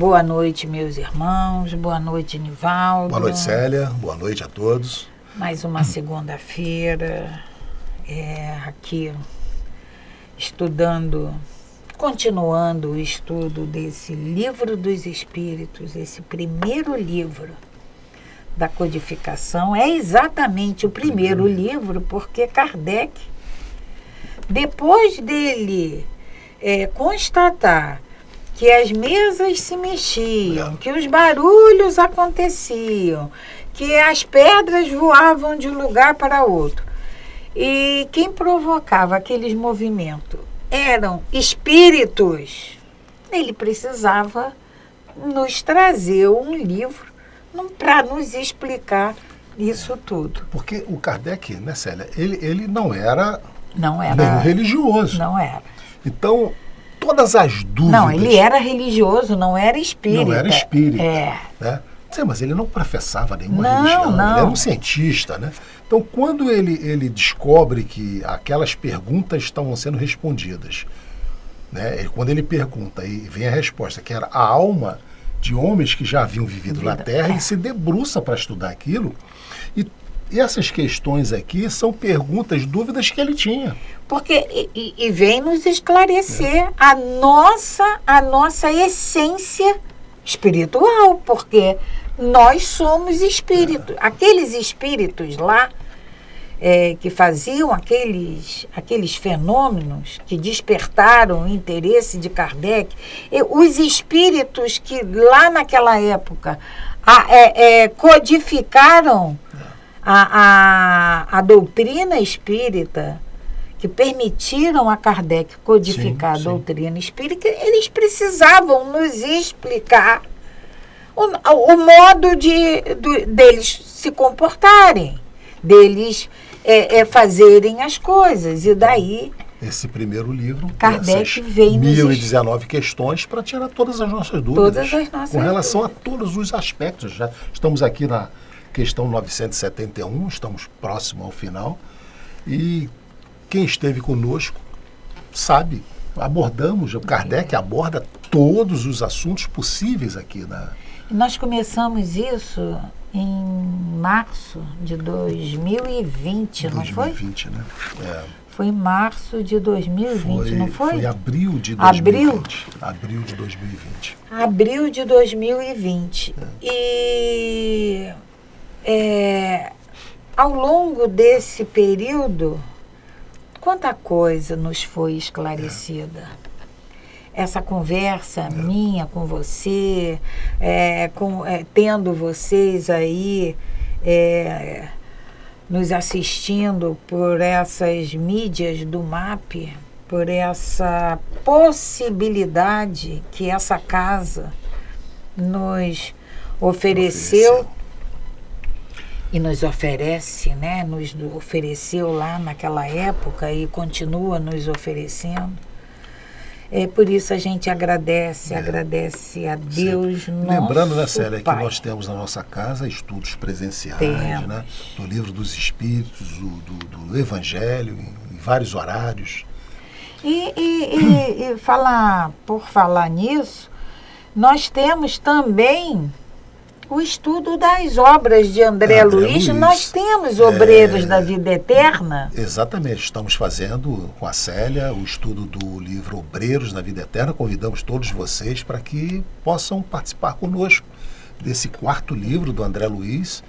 Boa noite, meus irmãos. Boa noite, Nivaldo. Boa noite, Célia. Boa noite a todos. Mais uma segunda-feira, aqui estudando, continuando o estudo desse Livro dos Espíritos, esse primeiro livro da codificação. É exatamente o primeiro livro, porque Kardec, depois dele constatar que as mesas se mexiam, que os barulhos aconteciam, que as pedras voavam de um lugar para outro, e quem provocava aqueles movimentos eram espíritos, ele precisava nos trazer um livro para nos explicar isso tudo. Porque o Kardec, né, Célia, ele não era meio religioso. Não era. Então, todas as dúvidas... Não, ele era religioso, não era espírita. Não era espírita. Né? Sim, mas ele não professava nenhuma religião, não. Ele era um cientista, né? Então, quando ele descobre que aquelas perguntas estavam sendo respondidas, né? Quando ele pergunta e vem a resposta, que era a alma de homens que já haviam vivido na Terra, ele se debruça para estudar aquilo, e essas questões aqui são perguntas, dúvidas que ele tinha. Porque e vem nos esclarecer a nossa essência espiritual, porque nós somos espíritos. Aqueles espíritos lá que faziam aqueles fenômenos que despertaram o interesse de Kardec, os espíritos que lá naquela época codificaram a doutrina espírita, que permitiram a Kardec codificar a doutrina espírita, eles precisavam nos explicar o modo deles se comportarem, deles fazerem as coisas. E daí... Esse primeiro livro, Kardec vem 1019 questões para tirar todas as nossas dúvidas. Com relação a todos os aspectos. Já estamos aqui na questão 971, estamos próximo ao final. E quem esteve conosco sabe, o Kardec aborda todos os assuntos possíveis aqui. Nós começamos isso em março de 2020, não foi? 2020, né? Foi em março de 2020, não foi? Foi abril de 2020. Abril de 2020. Abril de 2020. E ao longo desse período, quanta coisa nos foi esclarecida. Essa conversa minha com você, tendo vocês aí nos assistindo por essas mídias do MAP, por essa possibilidade que essa casa nos ofereceu. E nos oferece, né? Nos ofereceu lá naquela época e continua nos oferecendo. Por isso a gente agradece a Deus, nosso Lembrando, né, Célia, Pai. que nós temos na nossa casa estudos presenciais, né? Do Livro dos Espíritos, do Evangelho, em vários horários. E por falar nisso, nós temos também o estudo das obras de André Luiz. Nós temos Obreiros da Vida Eterna. Exatamente, estamos fazendo com a Célia o estudo do livro Obreiros da Vida Eterna. Convidamos todos vocês para que possam participar conosco desse quarto livro do André Luiz.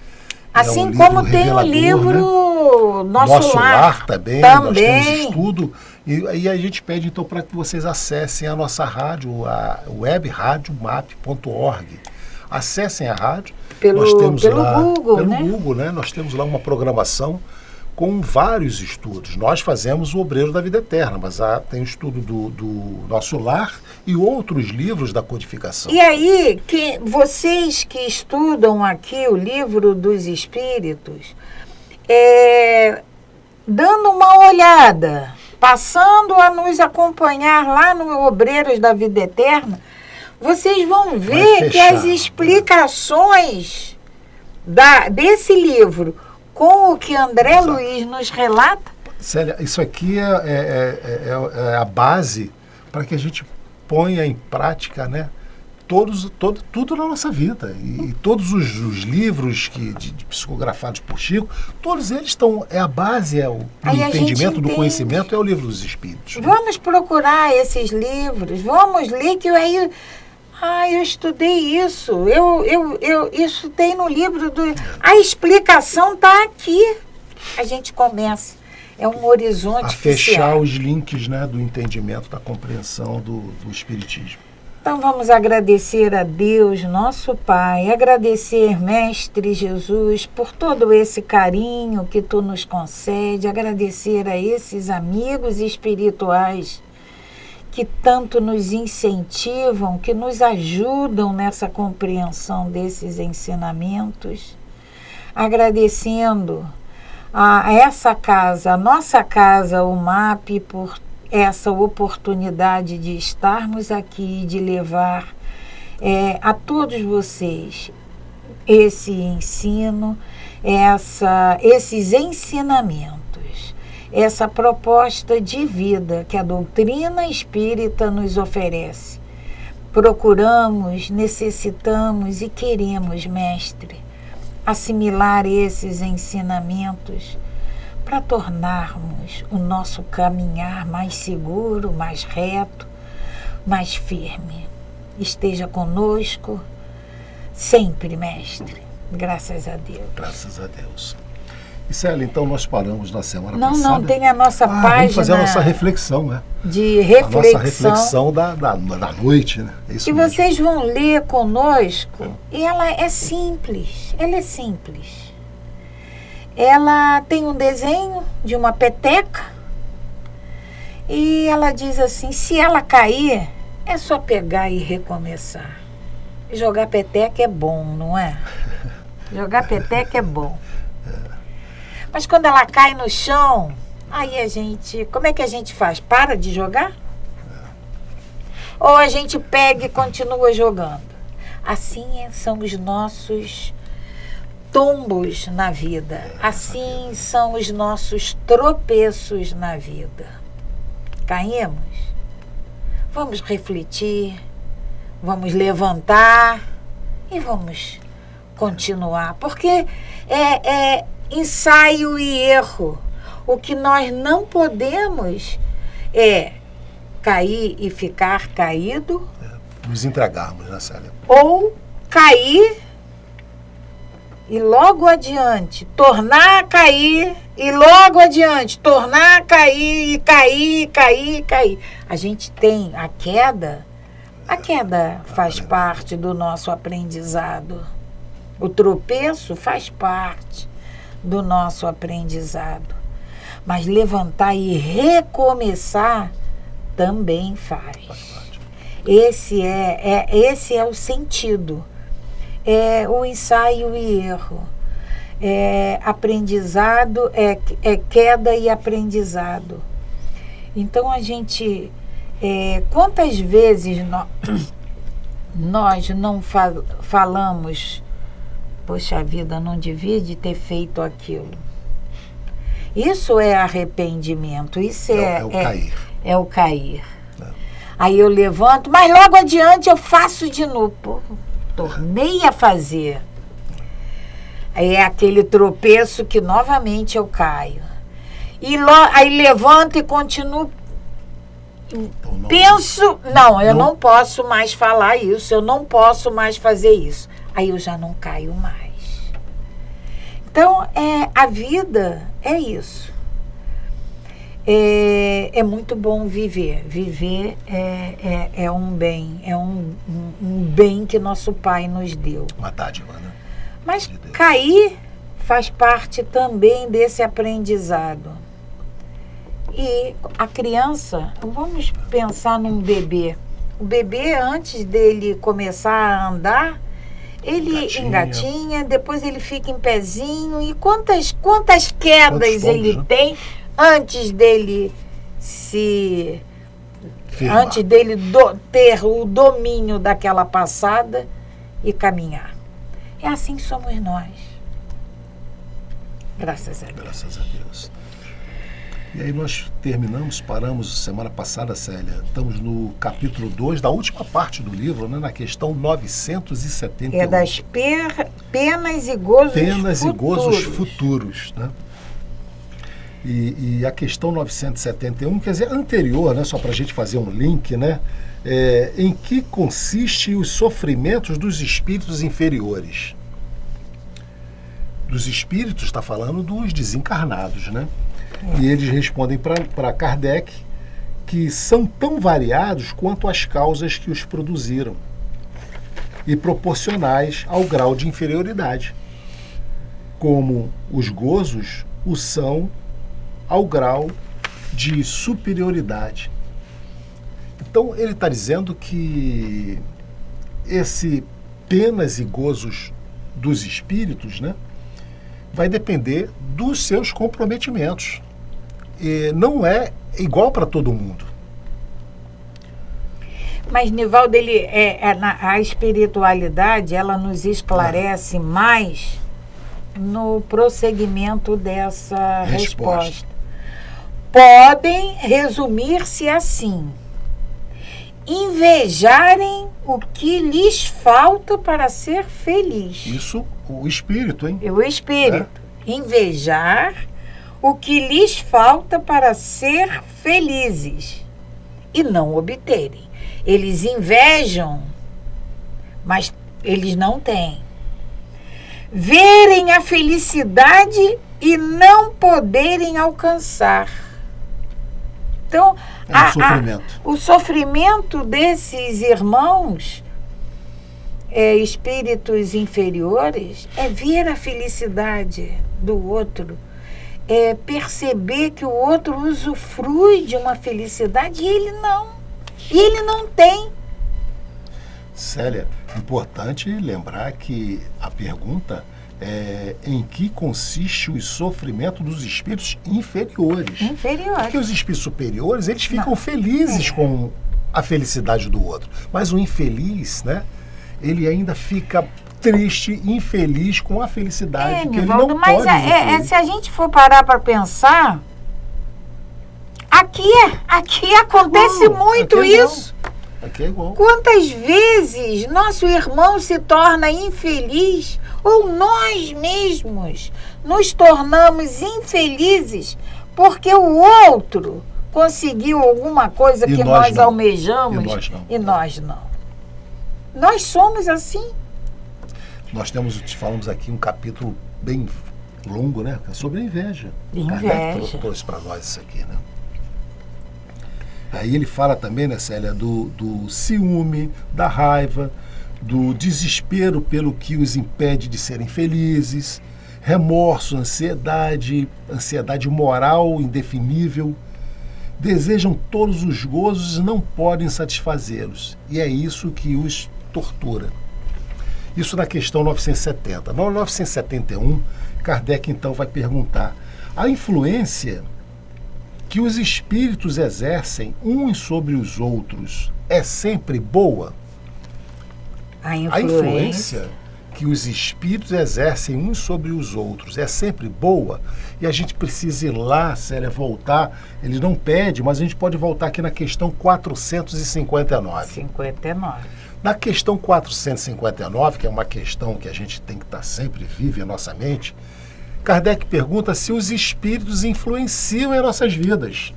Assim como tem o livro, né? Nosso Lar também. Nós temos estudo. E a gente pede então para que vocês acessem a nossa rádio, a webradiomap.org. Acessem a rádio. Nós temos pelo lá, Google, pelo né? Google, né? Nós temos lá uma programação com vários estudos. Nós fazemos o Obreiro da Vida Eterna, mas tem o estudo do Nosso Lar e outros livros da codificação. E aí, vocês que estudam aqui o Livro dos Espíritos, dando uma olhada, passando a nos acompanhar lá no Obreiros da Vida Eterna, vocês vão ver que as explicações desse livro com o que André Luiz nos relata... Célia, isso aqui é a base para que a gente ponha em prática, né, tudo na nossa vida. E todos os livros de psicografados por Chico, todos eles estão, a base, o entendimento do conhecimento é o Livro dos Espíritos. Vamos procurar esses livros, vamos ler, que aí... eu estudei isso, eu estudei no livro A explicação está aqui. A gente começa. É um horizonte a fechar os links, né, do entendimento, da compreensão do Espiritismo. Então vamos agradecer a Deus, nosso Pai, agradecer, Mestre Jesus, por todo esse carinho que Tu nos concede, agradecer a esses amigos espirituais que tanto nos incentivam, que nos ajudam nessa compreensão desses ensinamentos, agradecendo a essa casa, a nossa casa, o MAP, por essa oportunidade de estarmos aqui, de levar a todos vocês esse ensino, esses ensinamentos, essa proposta de vida que a doutrina espírita nos oferece. Procuramos, necessitamos e queremos, Mestre, assimilar esses ensinamentos para tornarmos o nosso caminhar mais seguro, mais reto, mais firme. Esteja conosco sempre, Mestre. Graças a Deus. Graças a Deus. E Célia, então nós paramos na semana passada. Não, tem a nossa página. Vamos fazer a nossa reflexão, né? De reflexão. A nossa reflexão da noite, né? É isso que mesmo. Vocês vão ler conosco. E ela é simples. Ela é simples. Ela tem um desenho de uma peteca. E ela diz assim: se ela cair, é só pegar e recomeçar. Jogar peteca é bom, não é? Jogar peteca é bom. Mas quando ela cai no chão, aí a gente... Como é que a gente faz? Para de jogar? Ou a gente pega e continua jogando? Assim são os nossos tombos na vida. Assim são os nossos tropeços na vida. Caímos? Vamos refletir, vamos levantar e vamos continuar. Porque é ensaio e erro. O que nós não podemos é cair e ficar caído. Nos entregarmos, né, Célia? Ou cair e logo adiante tornar a cair e logo adiante tornar a cair e cair. A gente tem a queda. A queda faz parte do nosso aprendizado. O tropeço faz parte do nosso aprendizado. Mas levantar e recomeçar também faz. Esse é o sentido. É o ensaio e erro. É aprendizado, é queda e aprendizado. Então a gente... quantas vezes nós não falamos: poxa vida, não devia de ter feito aquilo. Isso é arrependimento, isso é o cair. É o cair. Aí eu levanto, mas logo adiante eu faço de novo. Pô, tornei a fazer. É aquele tropeço que novamente eu caio. Aí levanto e continuo. Penso, eu não posso mais falar isso, eu não posso mais fazer isso. Aí eu já não caio mais. Então, a vida é isso. É muito bom viver. Viver é um bem. É um bem que nosso Pai nos deu. Uma dádiva, né? Mas cair faz parte também desse aprendizado. E a criança, vamos pensar num bebê. O bebê, antes dele começar a andar, ele engatinha, depois ele fica em pezinho. E quantas quedas ele tem antes dele antes dele ter o domínio daquela passada e caminhar. É assim que somos nós. Graças a Deus. Graças a Deus. E aí nós paramos semana passada, Célia, estamos no capítulo 2 da última parte do livro, né, na questão 971. É das penas e gozos Penas futuros. e gozos futuros, né? E a questão 971, quer dizer, anterior, né, só para a gente fazer um link, né, em que consiste os sofrimentos dos espíritos inferiores. Dos espíritos, está falando dos desencarnados, né? E eles respondem para Kardec que são tão variados quanto as causas que os produziram e proporcionais ao grau de inferioridade, como os gozos o são ao grau de superioridade. Então ele está dizendo que esse penas e gozos dos espíritos, né, vai depender dos seus comprometimentos. E não é igual para todo mundo. Mas, Nivaldo, a espiritualidade, ela nos esclarece mais no prosseguimento dessa resposta. Podem resumir-se assim: invejarem o que lhes falta para ser feliz. Isso, o espírito, hein? O espírito. Invejar o que lhes falta para ser felizes e não obterem. Eles invejam, mas eles não têm. Verem a felicidade e não poderem alcançar. Então, o sofrimento desses irmãos, espíritos inferiores, é ver a felicidade do outro, é perceber que o outro usufrui de uma felicidade e ele não. E ele não tem. Célia, importante lembrar que a pergunta é em que consiste o sofrimento dos espíritos inferiores. Porque os espíritos superiores, eles ficam felizes com a felicidade do outro. Mas o infeliz, né, ele ainda fica triste, infeliz com a felicidade que Nivaldo, ele não mas pode se a gente for parar para pensar, aqui acontece muito aqui é isso. Aqui é igual. Quantas vezes nosso irmão se torna infeliz ou nós mesmos nos tornamos infelizes porque o outro conseguiu alguma coisa que nós almejamos e nós não. Nós somos assim. Nós falamos aqui um capítulo bem longo, né? Sobre a inveja. Inveja. Trouxe para nós isso aqui, né? Aí ele fala também, né, Célia, do ciúme, da raiva, do desespero pelo que os impede de serem felizes, remorso, ansiedade moral indefinível. Desejam todos os gozos e não podem satisfazê-los. E é isso que os tortura. Isso na questão 970. Na 971, Kardec então vai perguntar: a influência que os espíritos exercem uns sobre os outros é sempre boa? A influência que os espíritos exercem uns sobre os outros é sempre boa? E a gente precisa ir lá, Célia, voltar. Ele não pede, mas a gente pode voltar aqui na questão 459. Na questão 459, que é uma questão que a gente tem que estar sempre viva em nossa mente, Kardec pergunta se os espíritos influenciam em nossas vidas.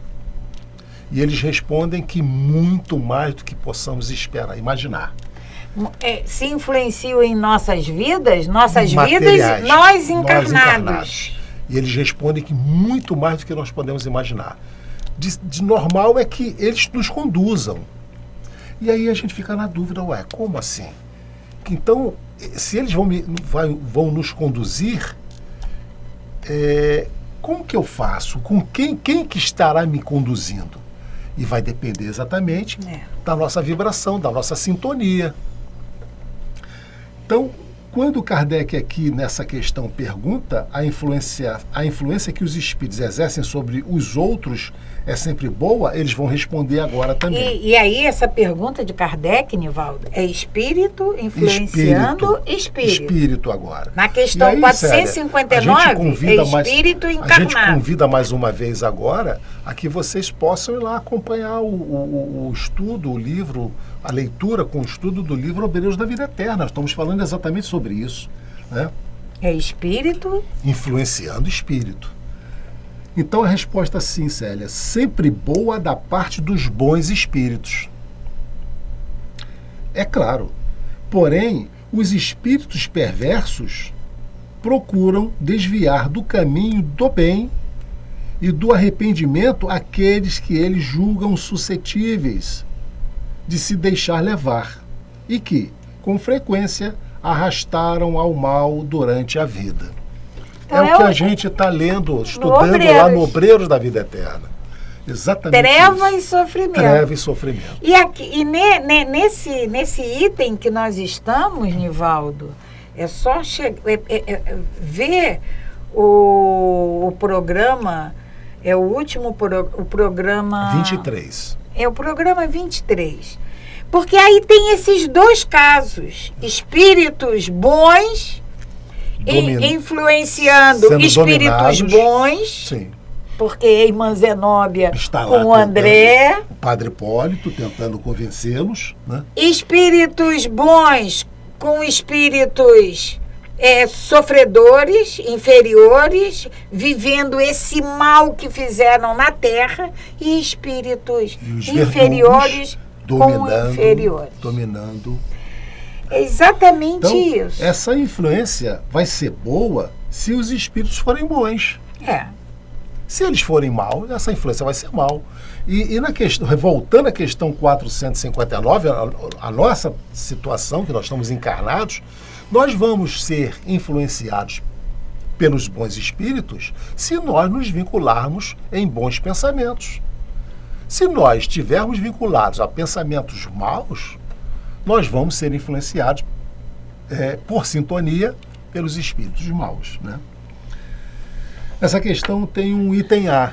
E eles respondem que muito mais do que possamos imaginar. Se influenciam em nossas vidas, nós encarnados. E eles respondem que muito mais do que nós podemos imaginar. De normal é que eles nos conduzam. E aí a gente fica na dúvida, como assim? Então, se eles vão nos conduzir, como que eu faço? Com quem que estará me conduzindo? E vai depender exatamente da nossa vibração, da nossa sintonia. Então, quando Kardec aqui nessa questão pergunta a influência que os espíritos exercem sobre os outros é sempre boa, eles vão responder agora também. E aí essa pergunta de Kardec, Nivaldo, é espírito influenciando espírito. Espírito agora. Na questão aí, 459, Célia, é espírito encarnado. A gente convida mais uma vez agora a que vocês possam ir lá acompanhar o estudo, o livro, a leitura com o estudo do livro Obreiros da Vida Eterna. Nós estamos falando exatamente sobre isso, né? É espírito influenciando espírito. Então a resposta sim, Célia, sempre boa da parte dos bons espíritos. É claro, porém, os espíritos perversos procuram desviar do caminho do bem e do arrependimento aqueles que eles julgam suscetíveis de se deixar levar e que, com frequência, arrastaram ao mal durante a vida. Então, é o que a gente está lendo, estudando lá no Obreiros da Vida Eterna. Exatamente Treva isso. E sofrimento. Treva e sofrimento. E, aqui, nesse item que nós estamos, Nivaldo, é só ver o programa, é o último o programa... 23. É o programa 23. Porque aí tem esses dois casos, espíritos bons... influenciando espíritos bons, sim. Porque a irmã Zenóbia está com o André, o Padre Hipólito tentando convencê-los, né? Espíritos bons com espíritos sofredores, inferiores, vivendo esse mal que fizeram na Terra, e espíritos inferiores com inferiores. Dominando. É exatamente então, isso. Essa influência vai ser boa se os espíritos forem bons. Se eles forem mal, essa influência vai ser mal. E na questão, voltando à questão 459, a nossa situação, que nós estamos encarnados, nós vamos ser influenciados pelos bons espíritos se nós nos vincularmos em bons pensamentos. Se nós estivermos vinculados a pensamentos maus, nós vamos ser influenciados por sintonia pelos espíritos maus, né? Essa questão tem um item A.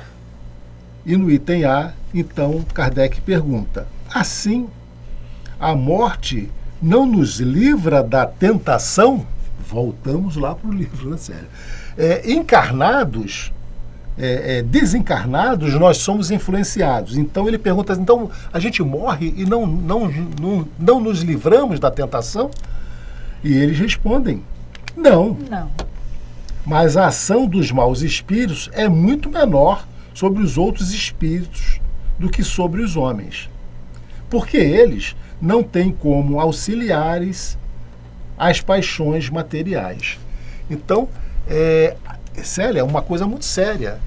E no item A, então, Kardec pergunta: assim, a morte não nos livra da tentação? Voltamos lá para o livro, né, Célia? Encarnados, desencarnados, nós somos influenciados. Então ele pergunta: então a gente morre e não nos livramos da tentação? E eles respondem: não. Mas a ação dos maus espíritos é muito menor sobre os outros espíritos do que sobre os homens, porque eles não têm como auxiliares as paixões materiais. Então, Célia, é uma coisa muito séria.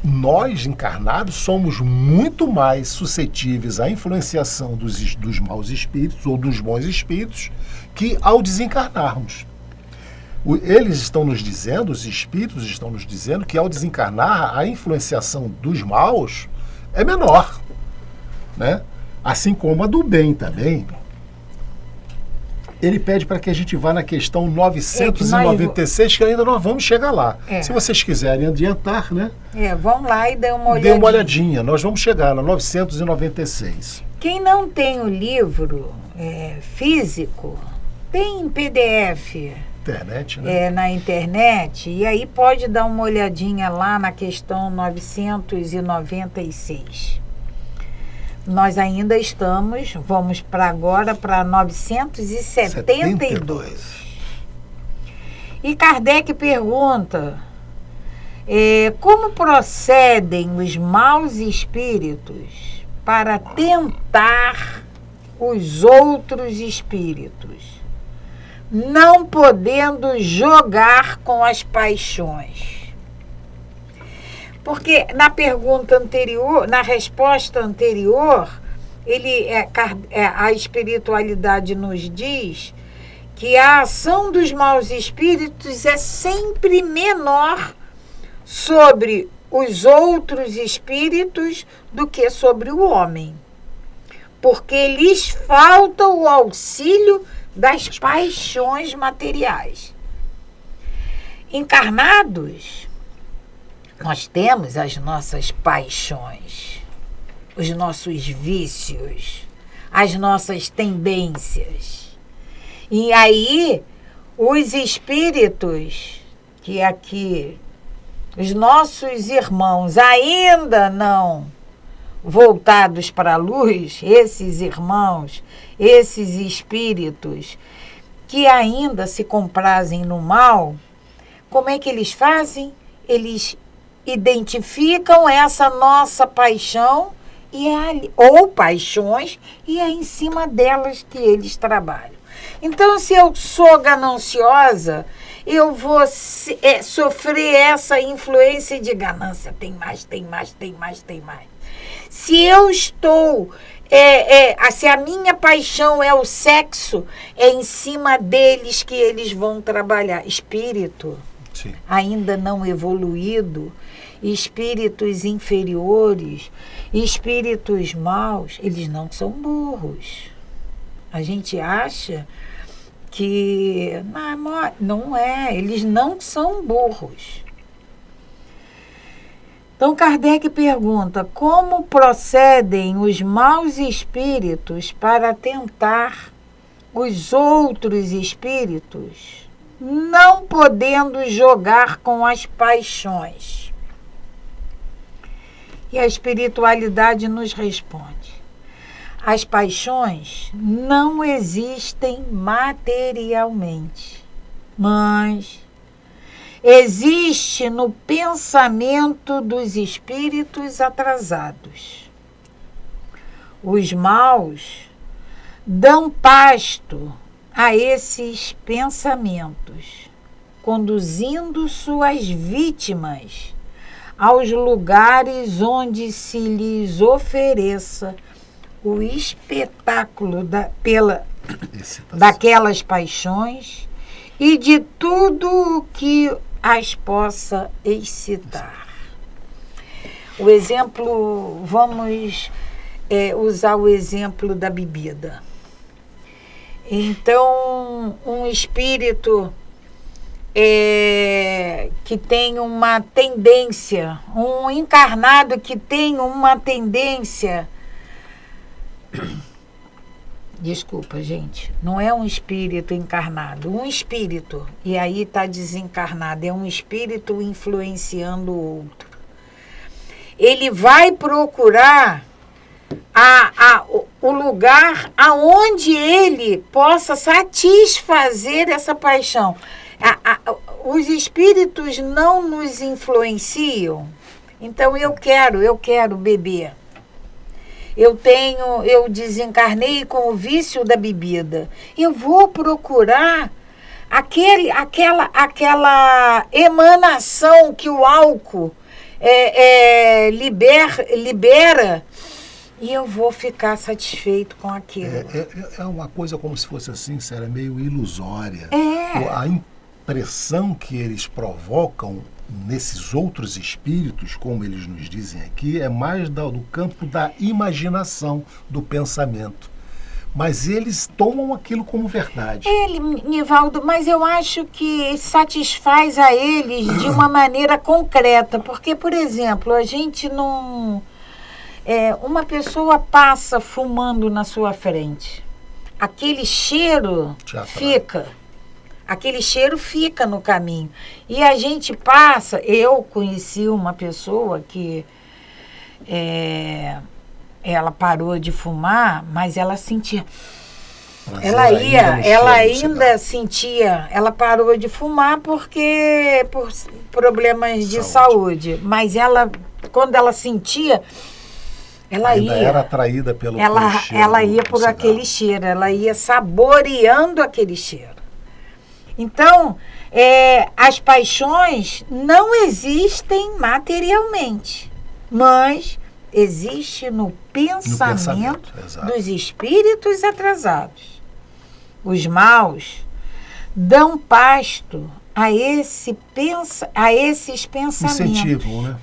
Nós, encarnados, somos muito mais suscetíveis à influenciação dos maus espíritos ou dos bons espíritos que ao desencarnarmos. Eles estão nos dizendo, os espíritos estão nos dizendo que ao desencarnar a influenciação dos maus é menor, né? Assim como a do bem também. Ele pede para que a gente vá na questão 996, que ainda nós vamos chegar lá. Se vocês quiserem adiantar, né? Vamos lá e dê uma olhadinha. Dê uma olhadinha, nós vamos chegar na 996. Quem não tem o livro físico, tem em PDF. Internet, né? Na internet, e aí pode dar uma olhadinha lá na questão 996. Nós ainda vamos agora para 972. E Kardec pergunta: como procedem os maus espíritos para tentar os outros espíritos, não podendo jogar com as paixões? Porque na pergunta anterior, na resposta anterior, a espiritualidade nos diz que a ação dos maus espíritos é sempre menor sobre os outros espíritos do que sobre o homem, porque lhes falta o auxílio das paixões materiais. Encarnados, nós temos as nossas paixões, os nossos vícios, as nossas tendências. E aí, os espíritos, que aqui, os nossos irmãos ainda não voltados para a luz, esses irmãos, esses espíritos que ainda se comprazem no mal, como é que eles fazem? Eles identificam essa nossa paixão ou paixões, e é em cima delas que eles trabalham. Então, se eu sou gananciosa, eu vou sofrer essa influência de ganância. Tem mais, tem mais, tem mais, tem mais. Se eu estou... se a minha paixão é o sexo, é em cima deles que eles vão trabalhar. Espírito, sim, ainda não evoluído, espíritos inferiores, espíritos maus, eles não são burros. A gente acha que... Não é, eles não são burros. Então, Kardec pergunta: como procedem os maus espíritos para tentar os outros espíritos, não podendo jogar com as paixões? E a espiritualidade nos responde: as paixões não existem materialmente, mas existe no pensamento dos espíritos atrasados. Os maus dão pasto a esses pensamentos, conduzindo suas vítimas aos lugares onde se lhes ofereça o espetáculo daquelas paixões e de tudo o que as possa excitar. O exemplo, vamos usar o exemplo da bebida. Então, um espírito que tem uma tendência, um encarnado que tem uma tendência... Desculpa, gente, não é um espírito encarnado, um espírito, e aí está desencarnado, é um espírito influenciando o outro. Ele vai procurar o lugar aonde ele possa satisfazer essa paixão. Os espíritos não nos influenciam, então eu quero beber. Eu desencarnei com o vício da bebida. Eu vou procurar aquela emanação que o álcool libera, e eu vou ficar satisfeito com aquilo. É uma coisa como se fosse assim, sério, meio ilusória. A impressão que eles provocam nesses outros espíritos, como eles nos dizem aqui, é mais do campo da imaginação, do pensamento. Mas eles tomam aquilo como verdade. Nivaldo, mas eu acho que satisfaz a eles de uma maneira concreta. Porque, por exemplo, a gente não... uma pessoa passa fumando na sua frente. Aquele cheiro fica... Aquele cheiro fica no caminho. E a gente passa... Eu conheci uma pessoa que ela parou de fumar, mas ela sentia... Ela ainda sentia... Ela parou de fumar por problemas de saúde. Mas quando ela sentia... Ela era atraída pelo cheiro. Ela ia por aquele cheiro. Ela ia saboreando aquele cheiro. Então, as paixões não existem materialmente, mas existe no pensamento dos espíritos atrasados. Os maus dão pasto a esses pensamentos, incentivam, né?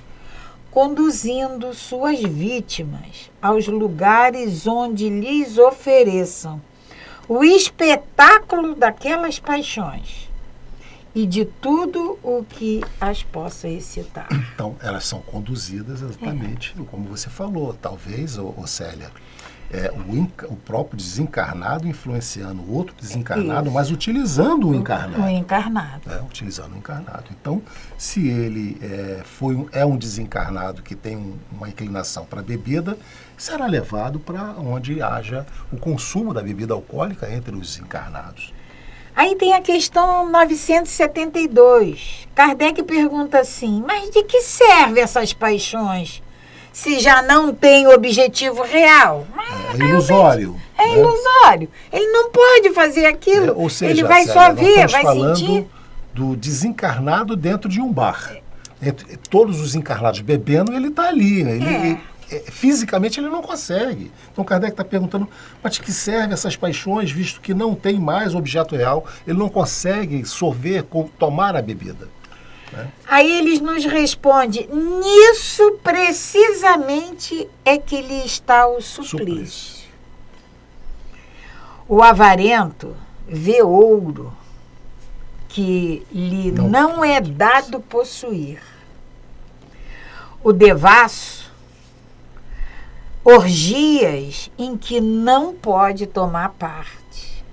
Conduzindo suas vítimas aos lugares onde lhes ofereçam o espetáculo daquelas paixões e de tudo o que as possa excitar. Então, elas são conduzidas exatamente como você falou. Talvez, Célia, o próprio desencarnado influenciando o outro desencarnado, mas utilizando o encarnado. O encarnado. Utilizando o encarnado. Então, se ele é um desencarnado que tem uma inclinação para a bebida, será levado para onde haja o consumo da bebida alcoólica entre os encarnados. Aí tem a questão 972. Kardec pergunta assim, mas de que servem essas paixões se já não tem objetivo real? É ilusório. É ilusório. Ele não pode fazer aquilo. Ou seja, ele vai só ver, vai sentir. Do desencarnado dentro de um bar. Entre todos os encarnados bebendo, ele está ali. Fisicamente ele não consegue. Então Kardec está perguntando, mas de que servem essas paixões, visto que não tem mais objeto real, ele não consegue sorver, tomar a bebida. Aí eles nos respondem, nisso precisamente é que lhe está o suplício. O avarento vê ouro que lhe não é dado possuir. O devasso, orgias em que não pode tomar parte.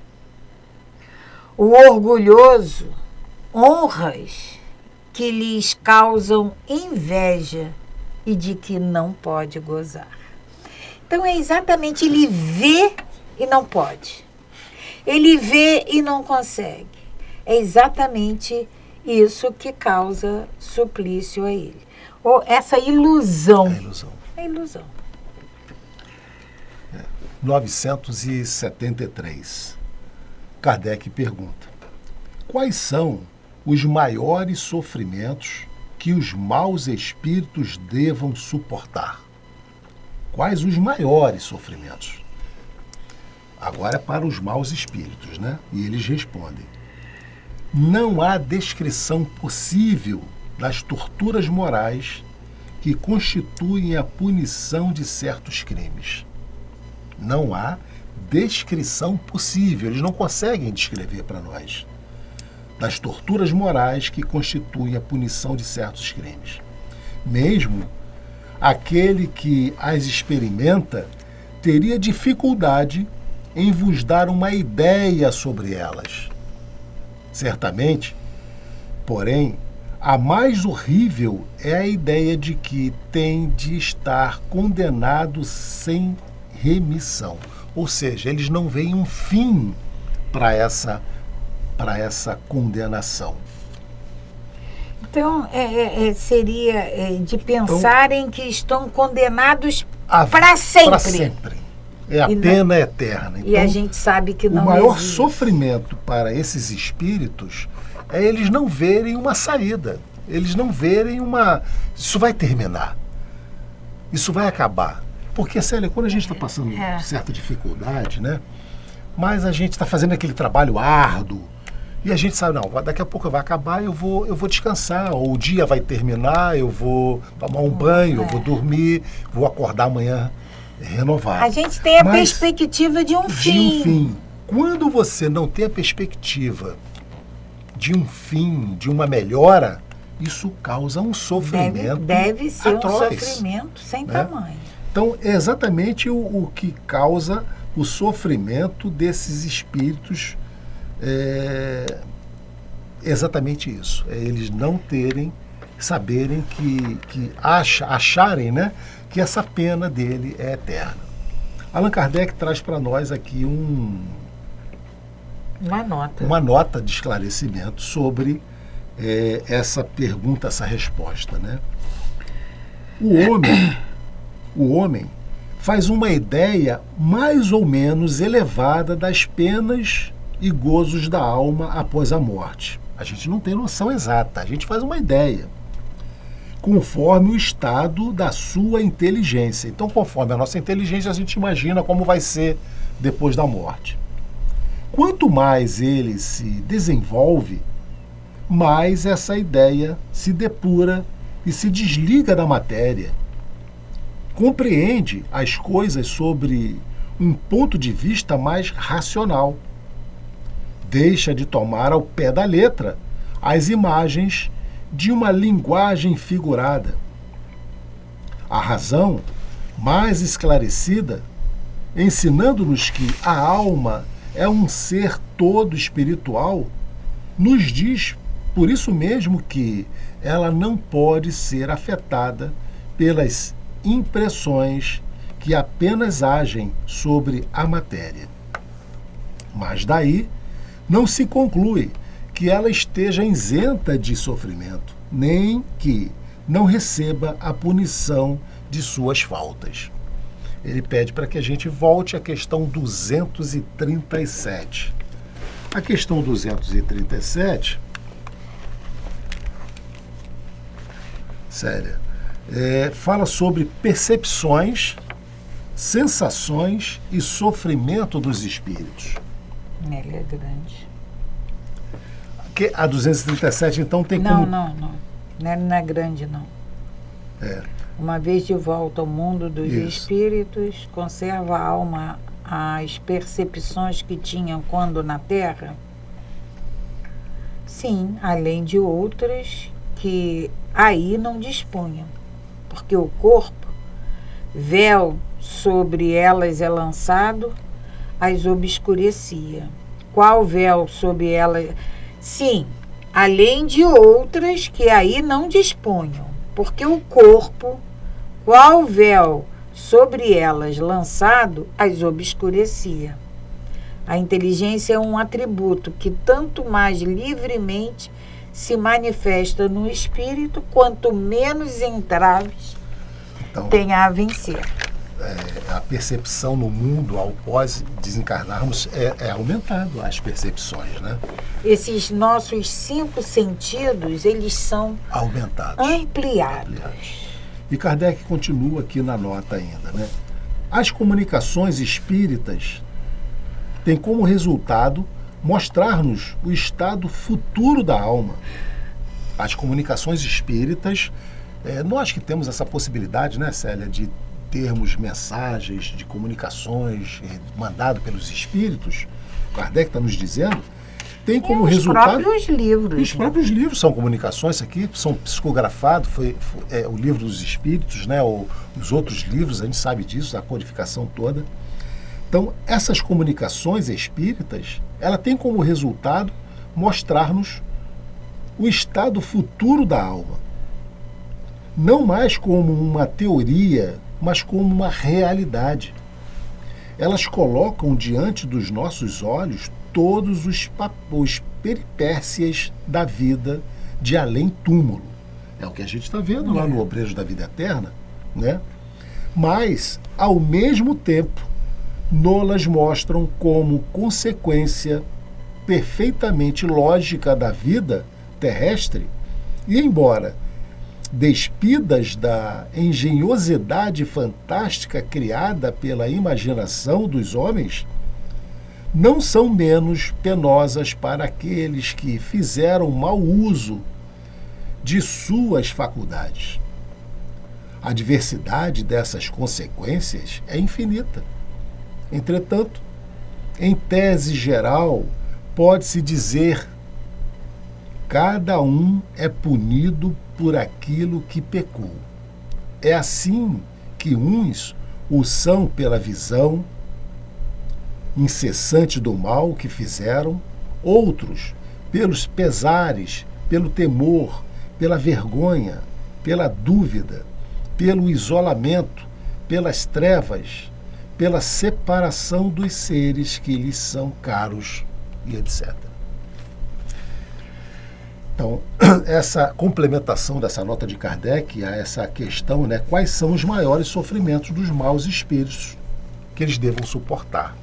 O orgulhoso, honras que lhes causam inveja e de que não pode gozar. Então é exatamente, ele vê e não pode. Ele vê e não consegue. É exatamente isso que causa suplício a ele. Ou essa ilusão. É ilusão. 973. Kardec pergunta: quais são os maiores sofrimentos que os maus espíritos devam suportar? Quais os maiores sofrimentos? Agora é para os maus espíritos, né? E eles respondem: não há descrição possível das torturas morais que constituem a punição de certos crimes. Não há descrição possível, eles não conseguem descrever para nós, das torturas morais que constituem a punição de certos crimes. Mesmo aquele que as experimenta teria dificuldade em vos dar uma ideia sobre elas. Certamente, porém, a mais horrível é a ideia de que tem de estar condenado sem remissão. Ou seja, eles não veem um fim para essa condenação. Então, seria de pensarem que estão condenados para sempre. Para sempre. É a pena eterna. Então, e a gente sabe que não o maior existe. Sofrimento para esses espíritos é eles não verem uma saída. Eles não verem isso vai terminar. Isso vai acabar. Porque, Célia, quando a gente está passando certa dificuldade, né? Mas a gente está fazendo aquele trabalho árduo e a gente sabe, não, daqui a pouco vai acabar e eu vou descansar, ou o dia vai terminar, eu vou tomar um banho, eu vou dormir, vou acordar amanhã renovado. A gente tem a perspectiva de um fim. Quando você não tem a perspectiva de um fim, de uma melhora, isso causa um sofrimento deve ser atroz, um sofrimento sem tamanho. Então, é exatamente o que causa o sofrimento desses espíritos, exatamente isso. É eles não saberem acharem, né, que essa pena dele é eterna. Allan Kardec traz para nós aqui uma nota de esclarecimento sobre essa pergunta, essa resposta, né? O homem faz uma ideia mais ou menos elevada das penas e gozos da alma após a morte. A gente não tem noção exata, a gente faz uma ideia, conforme o estado da sua inteligência. Então, conforme a nossa inteligência, a gente imagina como vai ser depois da morte. Quanto mais ele se desenvolve, mais essa ideia se depura e se desliga da matéria. Compreende as coisas sobre um ponto de vista mais racional. Deixa de tomar ao pé da letra as imagens de uma linguagem figurada. A razão, mais esclarecida, ensinando-nos que a alma é um ser todo espiritual, nos diz, por isso mesmo, que ela não pode ser afetada pelas impressões que apenas agem sobre a matéria. Mas daí não se conclui que ela esteja isenta de sofrimento, nem que não receba a punição de suas faltas. Ele pede para que a gente volte à questão 237. A questão 237, Célia, fala sobre percepções, sensações e sofrimento dos espíritos. Ele é grande. A 237, então, tem Não, como... não é grande, não. Uma vez de volta ao mundo dos espíritos, conserva a alma as percepções que tinham quando na Terra? Sim, além de outras que aí não dispunham, porque o corpo, véu sobre elas é lançado, as obscurecia. Qual véu sobre elas? Sim, além de outras que aí não dispunham, porque o corpo, qual véu sobre elas lançado, as obscurecia. A inteligência é um atributo que tanto mais livremente se manifesta no espírito, quanto menos entraves tenha a vencer. A percepção no mundo, ao pós desencarnarmos, é aumentado as percepções, né? Esses nossos 5 sentidos, eles são aumentados, ampliados. E Kardec continua aqui na nota ainda, né? As comunicações espíritas têm como resultado mostrar-nos o estado futuro da alma. As comunicações espíritas, nós que temos essa possibilidade, né, Célia, de termos mensagens de comunicações mandado pelos espíritos, Kardec está nos dizendo, tem como resultado... Os próprios livros. Os próprios livros são comunicações, aqui são psicografados, o livro dos espíritos, né, os outros livros, a gente sabe disso, a codificação toda. Então, essas comunicações espíritas, ela tem como resultado mostrar-nos o estado futuro da alma. Não mais como uma teoria, mas como uma realidade. Elas colocam diante dos nossos olhos todos os peripécias da vida de além-túmulo. É o que a gente está vendo lá no Obreiros da Vida Eterna, né? Mas, ao mesmo tempo, nos mostram como consequência perfeitamente lógica da vida terrestre, e embora despidas da engenhosidade fantástica criada pela imaginação dos homens, não são menos penosas para aqueles que fizeram mau uso de suas faculdades. A diversidade dessas consequências é infinita. Entretanto, em tese geral, pode-se dizer: cada um é punido por aquilo que pecou. É assim que uns o são pela visão incessante do mal que fizeram, outros pelos pesares, pelo temor, pela vergonha, pela dúvida, pelo isolamento, pelas trevas, pela separação dos seres que lhes são caros e etc. Então, essa complementação dessa nota de Kardec a essa questão, né, quais são os maiores sofrimentos dos maus espíritos que eles devam suportar.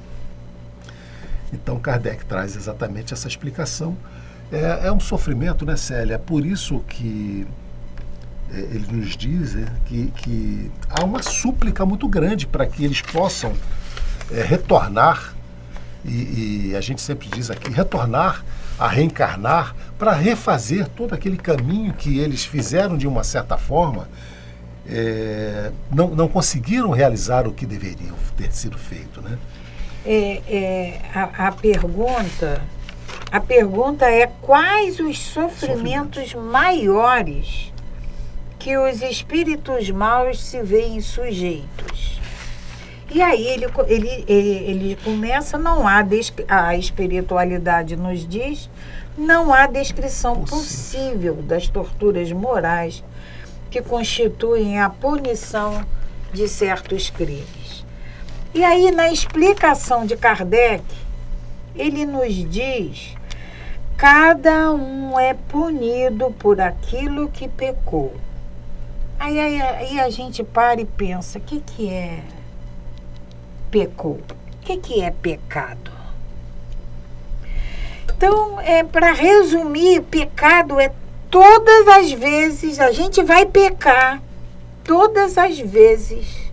Então, Kardec traz exatamente essa explicação. É um sofrimento, né, Célia? É por isso que ele nos diz que há uma súplica muito grande para que eles possam retornar, e a gente sempre diz aqui, retornar a reencarnar para refazer todo aquele caminho que eles fizeram de uma certa forma, não conseguiram realizar o que deveriam ter sido feito, né? A pergunta é quais os sofrimentos maiores que os espíritos maus se veem sujeitos. E aí ele começa, a espiritualidade nos diz, não há descrição possível das torturas morais que constituem a punição de certos crimes. E aí, na explicação de Kardec, ele nos diz: cada um é punido por aquilo que pecou. Aí a gente para e pensa, o que é pecou? O que é pecado? Então, para resumir, pecado é todas as vezes, a gente vai pecar, todas as vezes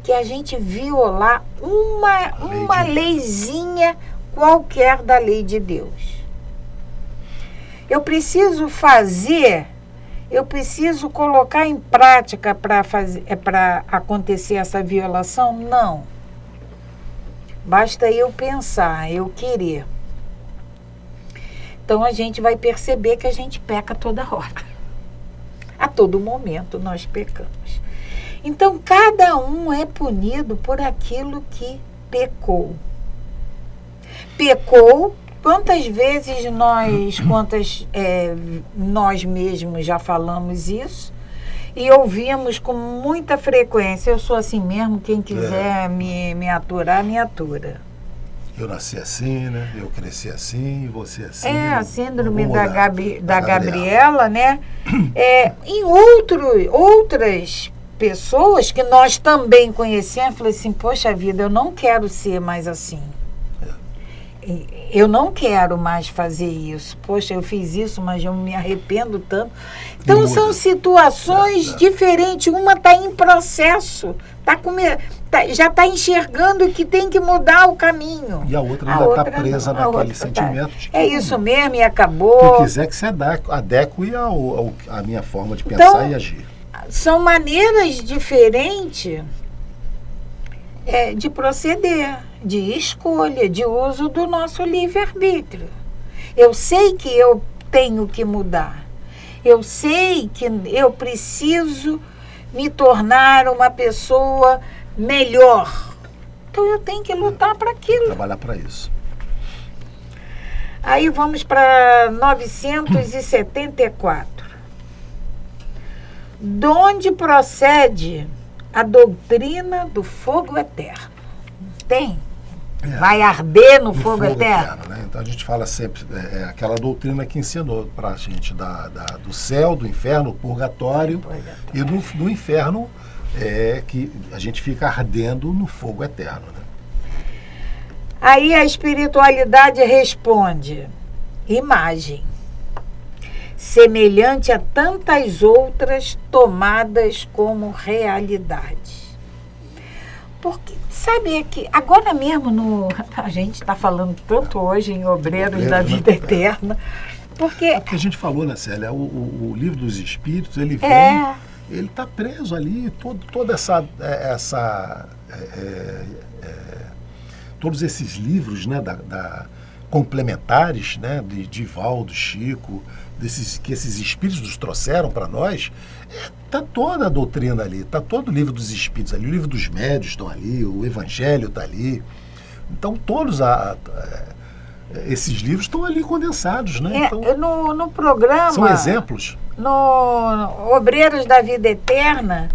que a gente violar uma leizinha qualquer da lei de Deus. Eu preciso colocar em prática para acontecer essa violação? Não. Basta eu pensar, eu querer. Então a gente vai perceber que a gente peca toda hora. A todo momento nós pecamos. Então cada um é punido por aquilo que pecou. Pecou, quantas vezes nós mesmos já falamos isso e ouvimos com muita frequência: eu sou assim mesmo, quem quiser me aturar, me atura. Eu nasci assim, né? Eu cresci assim, você assim. A síndrome da Gabriela, né? Em outras pessoas que nós também conhecemos, falei assim: poxa vida, eu não quero ser mais assim. Eu não quero mais fazer isso. Poxa, eu fiz isso, mas eu me arrependo tanto. Então, são situações diferentes. Uma está em processo, já está enxergando que tem que mudar o caminho. E a outra ainda está presa naquele sentimento. Isso mesmo, e acabou. Se quiser que se adeque à minha forma de pensar e agir. São maneiras diferentes de proceder, de escolha, de uso do nosso livre-arbítrio. Eu sei que eu tenho que mudar. Eu sei que eu preciso me tornar uma pessoa melhor. Então eu tenho que lutar para aquilo. Trabalhar para isso. Aí vamos para 974. De onde procede a doutrina do fogo eterno? Tem? Vai arder no fogo eterno? Né? Então a gente fala sempre, aquela doutrina que ensinou para a gente do céu, do inferno, do purgatório. E no inferno que a gente fica ardendo no fogo eterno. Né? Aí a espiritualidade responde: imagem, semelhante a tantas outras tomadas como realidade. Porque, sabe, que agora mesmo a gente está falando tanto hoje em Obreiros da Vida Eterna, porque a gente falou, né, Célia, o livro dos Espíritos, ele vem, ele está preso ali, toda todos esses livros, né, complementares, né, de Divaldo, Chico, que esses espíritos nos trouxeram para nós, está toda a doutrina ali, está todo o livro dos espíritos ali, o livro dos médios estão ali, o Evangelho está ali. Então todos esses livros estão ali condensados, né? Então, no programa... São exemplos. No Obreiros da Vida Eterna,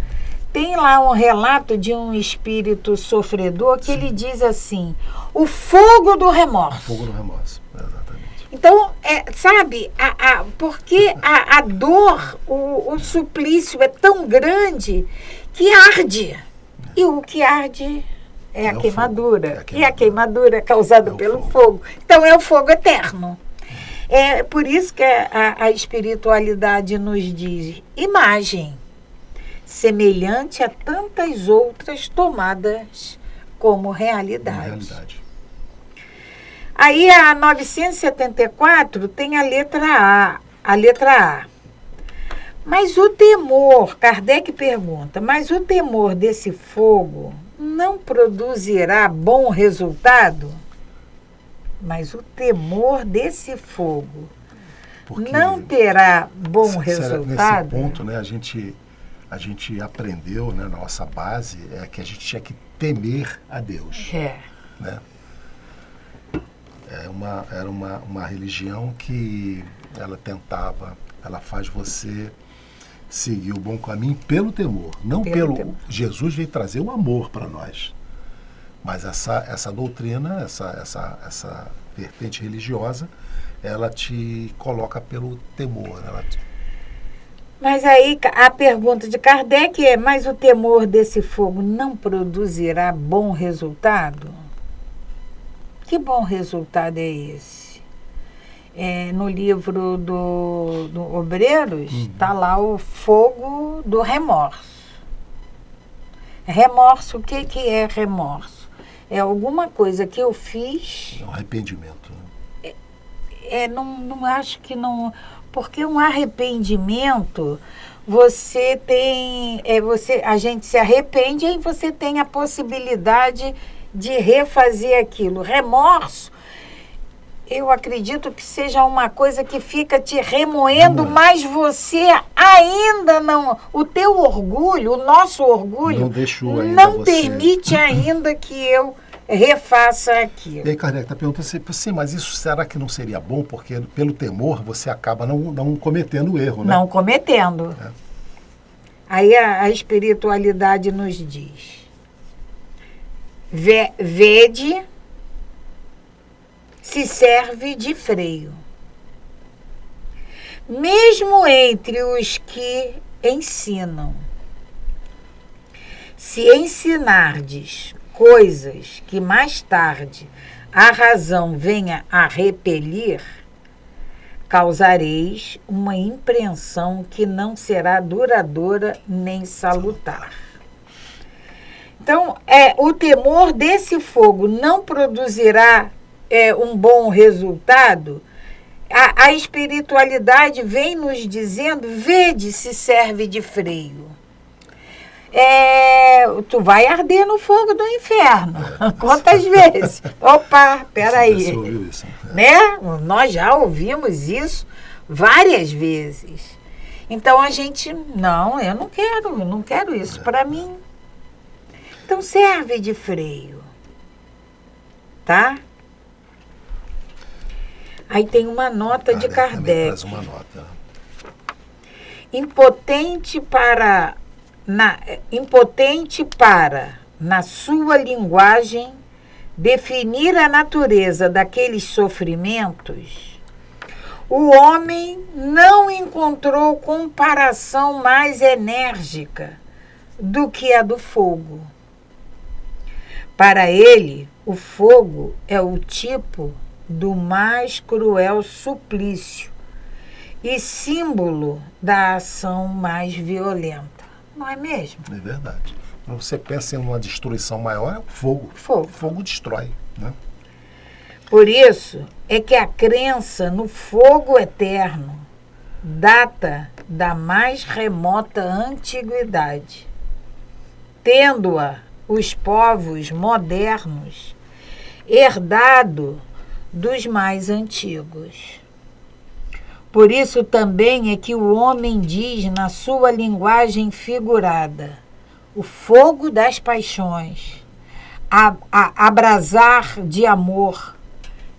tem lá um relato de um espírito sofredor que ele diz assim: o fogo do remorso. O fogo do remorso, exatamente. Então, sabe, porque a dor, o suplício é tão grande que arde. E o que arde é a queimadura. E a queimadura é causada pelo fogo. Então, é o fogo eterno. É por isso que a espiritualidade nos diz: imagem, semelhante a tantas outras tomadas como realidade. Aí a 974 tem a letra A. Mas o temor, Kardec pergunta, mas o temor desse fogo não produzirá bom resultado? Mas o temor desse fogo Porque não terá bom resultado? Nesse ponto, né, a gente aprendeu, né, na nossa base, que a gente tinha que temer a Deus. Né? Era uma religião que ela faz você seguir o bom caminho pelo temor. Não pelo temor. Jesus veio trazer o amor para nós. Mas essa doutrina, essa vertente religiosa, ela te coloca pelo temor. Mas aí a pergunta de Kardec é, mas o temor desse fogo não produzirá bom resultado? Que bom resultado é esse? No livro do Obreiros, está lá o fogo do remorso. Remorso, o que é remorso? É alguma coisa que eu fiz... É um arrependimento. Não acho que não... Porque um arrependimento, você tem... a gente se arrepende e você tem a possibilidade de refazer aquilo. Remorso, eu acredito que seja uma coisa que fica te remoendo, mas você ainda não... O teu orgulho, o nosso orgulho, não permite ainda que eu refaça aquilo. E aí, Kardec está perguntando assim, mas isso será que não seria bom? Porque pelo temor você acaba não cometendo o erro, né? Não cometendo. Aí a espiritualidade nos diz, vede... se serve de freio. Mesmo entre os que ensinam, se ensinardes coisas que mais tarde a razão venha a repelir, causareis uma impressão que não será duradoura nem salutar. Então, o temor desse fogo não produzirá um bom resultado. A espiritualidade vem nos dizendo, vede se serve de freio. Tu vai arder no fogo do inferno. Quantas vezes? Opa, peraí. Você ouviu isso? Né? Nós já ouvimos isso várias vezes. Então a gente, eu não quero isso para mim. Então serve de freio. Tá? Aí tem uma nota de Kardec. Traz uma nota. Impotente para, na sua linguagem, definir a natureza daqueles sofrimentos, o homem não encontrou comparação mais enérgica do que a do fogo. Para ele, o fogo é o tipo do mais cruel suplício e símbolo da ação mais violenta. Não é mesmo? É verdade. Quando você pensa em uma destruição maior, é o fogo. O fogo destrói, né? Por isso é que a crença no fogo eterno data da mais remota antiguidade, tendo-a os povos modernos herdado dos mais antigos. Por isso também é que o homem diz na sua linguagem figurada, o fogo das paixões, abrasar de amor,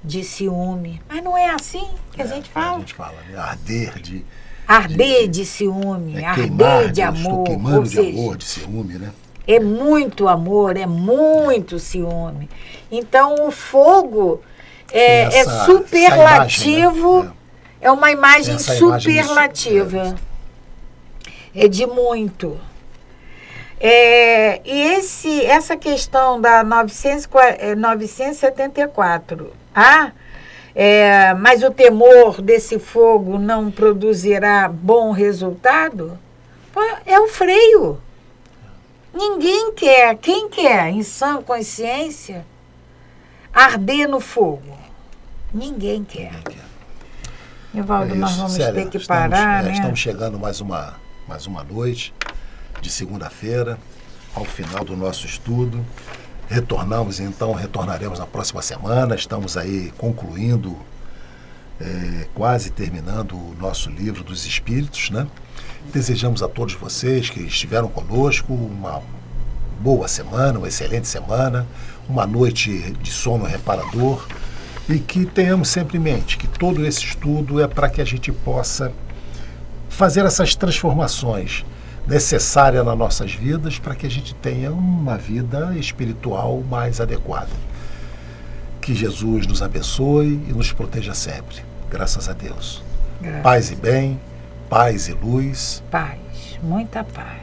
de ciúme. Mas não é assim que a gente fala? A gente fala, né? Arder de ciúme, queimar, arder de amor. Queimando de amor, de ciúme, né? É muito amor, é muito ciúme. Então o fogo é superlativo, imagem, né? É uma imagem superlativa. É de muito. E essa questão da 974, mas o temor desse fogo não produzirá bom resultado? É o freio. Ninguém quer. Quem quer, em sã consciência, arder no fogo? Ninguém quer. Evaldo, nós vamos Célia, ter que parar, né? Estamos chegando mais uma noite de segunda-feira, ao final do nosso estudo. Retornaremos na próxima semana. Estamos aí concluindo, quase terminando o nosso livro dos Espíritos, né? Desejamos a todos vocês que estiveram conosco uma boa semana, uma excelente semana, uma noite de sono reparador, e que tenhamos sempre em mente que todo esse estudo é para que a gente possa fazer essas transformações necessárias nas nossas vidas para que a gente tenha uma vida espiritual mais adequada. Que Jesus nos abençoe e nos proteja sempre. Graças a Deus. Graças. Paz e bem, paz e luz. Paz, muita paz.